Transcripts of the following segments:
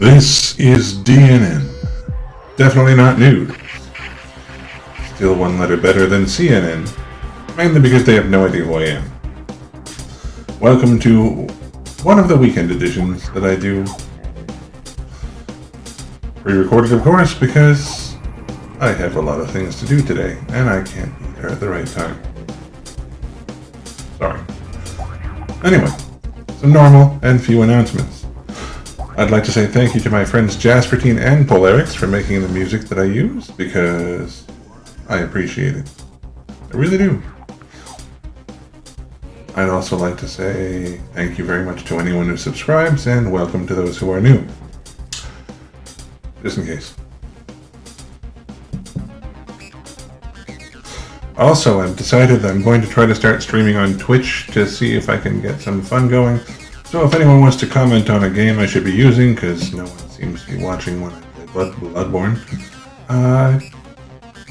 This is DNN. Definitely not nude. Still one letter better than CNN, mainly because they have no idea who I am. Welcome to one of the weekend editions that I do. Pre-recorded, of course, because I have a lot of things to do today, and I can't be there at the right time. Sorry. Anyway, some normal and few announcements. I'd like to say thank you to my friends Jaspertine and Polarix for making the music that I use, because I appreciate it. I really do. I'd also like to say thank you very much to anyone who subscribes, and welcome to those who are new. Just in case. Also, I've decided that I'm going to try to start streaming on Twitch to see if I can get some fun going. So if anyone wants to comment on a game I should be using, because no one seems to be watching when I play Bloodborne,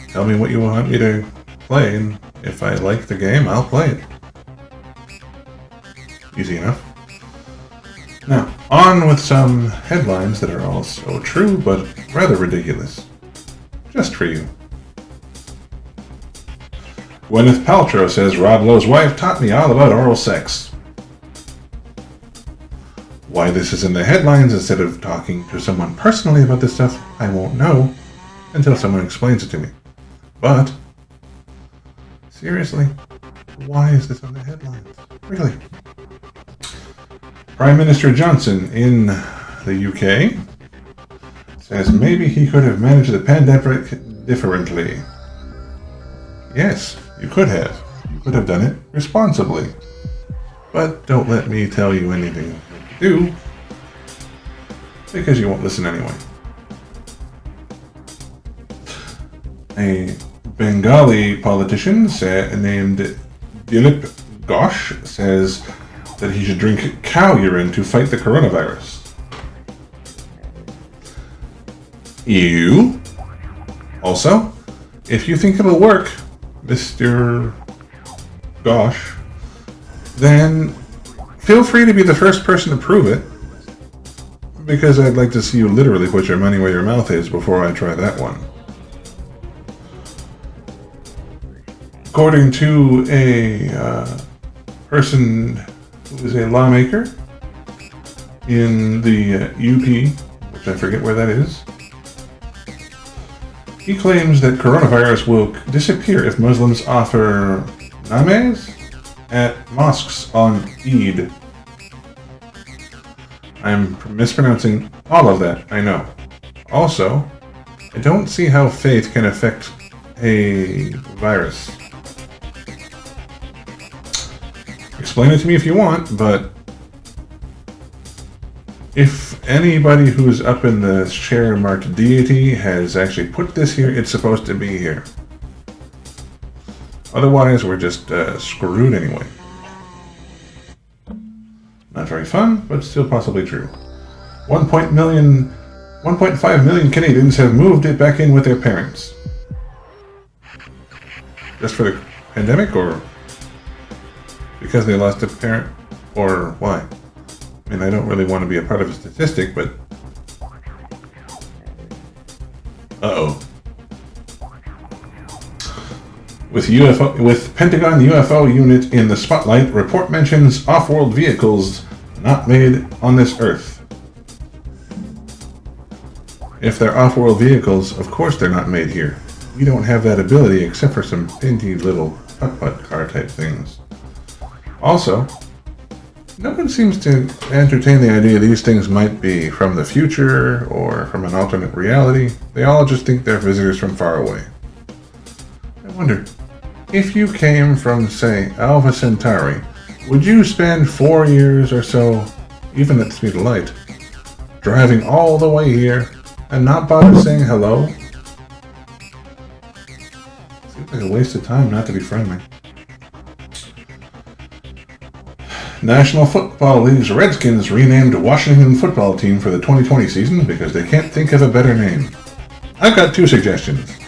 tell me what you want me to play, and if I like the game, I'll play it. Easy enough. Now, on with some headlines that are also true, but rather ridiculous. Just for you. Gwyneth Paltrow says Rob Lowe's wife taught me all about oral sex. Why this is in the headlines instead of talking to someone personally about this stuff, I won't know until someone explains it to me. But, seriously, why is this on the headlines? Really? Prime Minister Johnson in the UK says maybe he could have managed the pandemic differently. Yes, you could have. You could have done it responsibly. But don't let me tell you anything to do, because you won't listen anyway. A Bengali politician named Dilip Ghosh says that he should drink cow urine to fight the coronavirus. You? Also, if you think it'll work, Mr. Ghosh, then feel free to be the first person to prove it, because I'd like to see you literally put your money where your mouth is before I try that one. According to a person who is a lawmaker in the UP, which I forget where that is, he claims that coronavirus will disappear if Muslims offer namaz at mosques on Eid. I'm mispronouncing all of that, I know. Also, I don't see how faith can affect a virus. Explain it to me if you want, but if anybody who's up in the share marked deity has actually put this here, it's supposed to be here. Otherwise, we're just screwed anyway. Not very fun, but still possibly true. 1.5 million Canadians have moved it back in with their parents. Just for the pandemic, or because they lost a parent, or why? I mean, I don't really want to be a part of a statistic, but... Uh-oh. With Pentagon UFO unit in the spotlight, report mentions off-world vehicles not made on this Earth. If they're off-world vehicles, of course they're not made here. We don't have that ability except for some pinty little putt-putt car type things. Also, no one seems to entertain the idea these things might be from the future or from an alternate reality. They all just think they're visitors from far away. I wonder, if you came from, say, Alpha Centauri, would you spend 4 years or so, even at the speed of light, driving all the way here and not bother saying hello? Seems like a waste of time not to be friendly. National Football League's Redskins renamed Washington football team for the 2020 season because they can't think of a better name. I've got 2 suggestions.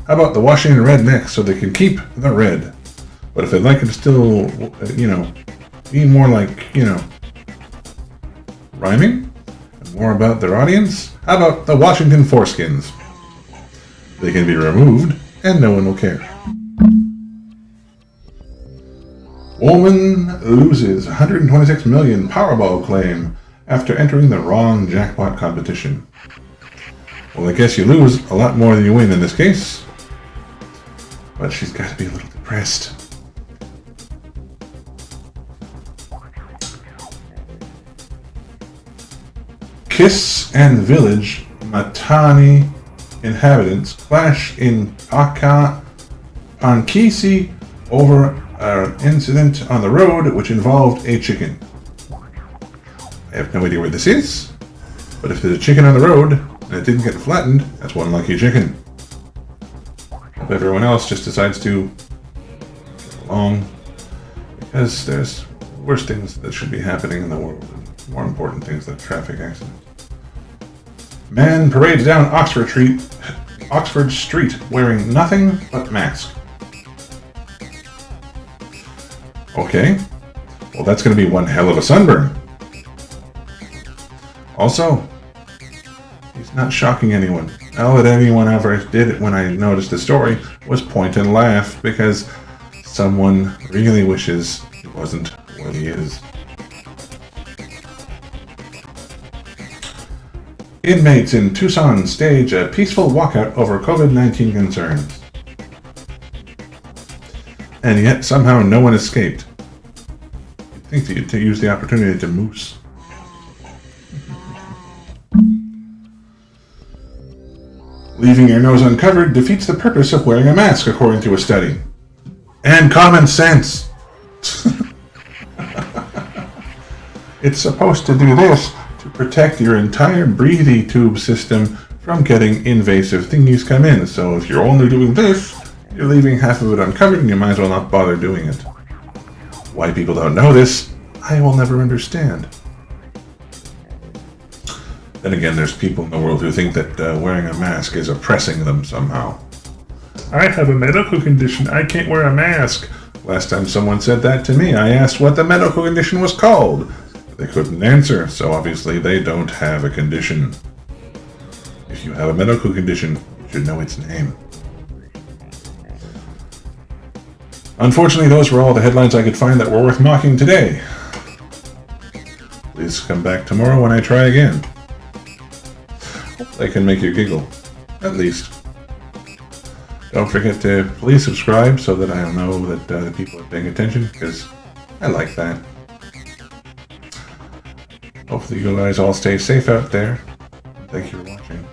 How about the Washington Rednecks so they can keep the red? But if they'd like it to still, be more like, rhyming, More about their audience? How about the Washington foreskins? They can be removed, and no one will care. Woman loses $126 million Powerball claim after entering the wrong jackpot competition. Well, I guess you lose a lot more than you win in this case. But she's got to be a little depressed. Kiss and village Matani inhabitants clash in Pankisi over an incident on the road which involved a chicken. I have no idea where this is, but if there's a chicken on the road and it didn't get flattened, that's one lucky chicken. Hope everyone else just decides to get along, because there's worse things that should be happening in the world, and more important things than traffic accidents. Man parades down Oxford Street wearing nothing but mask. Okay, well that's going to be one hell of a sunburn. Also, he's not shocking anyone. All that anyone ever did when I noticed the story was point and laugh because someone really wishes he wasn't what he is. Inmates in Tucson stage a peaceful walkout over COVID-19 concerns. And yet somehow no one escaped. You'd think that you'd use the opportunity to moose. Leaving your nose uncovered defeats the purpose of wearing a mask, according to a study. And common sense! It's supposed to do this to protect your entire breathy tube system from getting invasive thingies come in. So if you're only doing this, you're leaving half of it uncovered and you might as well not bother doing it. Why people don't know this, I will never understand. Then again, there's people in the world who think that wearing a mask is oppressing them somehow. I have a medical condition, I can't wear a mask. Last time someone said that to me, I asked what the medical condition was called. They couldn't answer, so obviously they don't have a condition. If you have a medical condition, you should know its name. Unfortunately, those were all the headlines I could find that were worth mocking today. Please come back tomorrow when I try again. Hopefully I can make you giggle, at least. Don't forget to please subscribe so that I'll know that the people are paying attention, because I like that. Hopefully you guys all stay safe out there. Thank you for watching.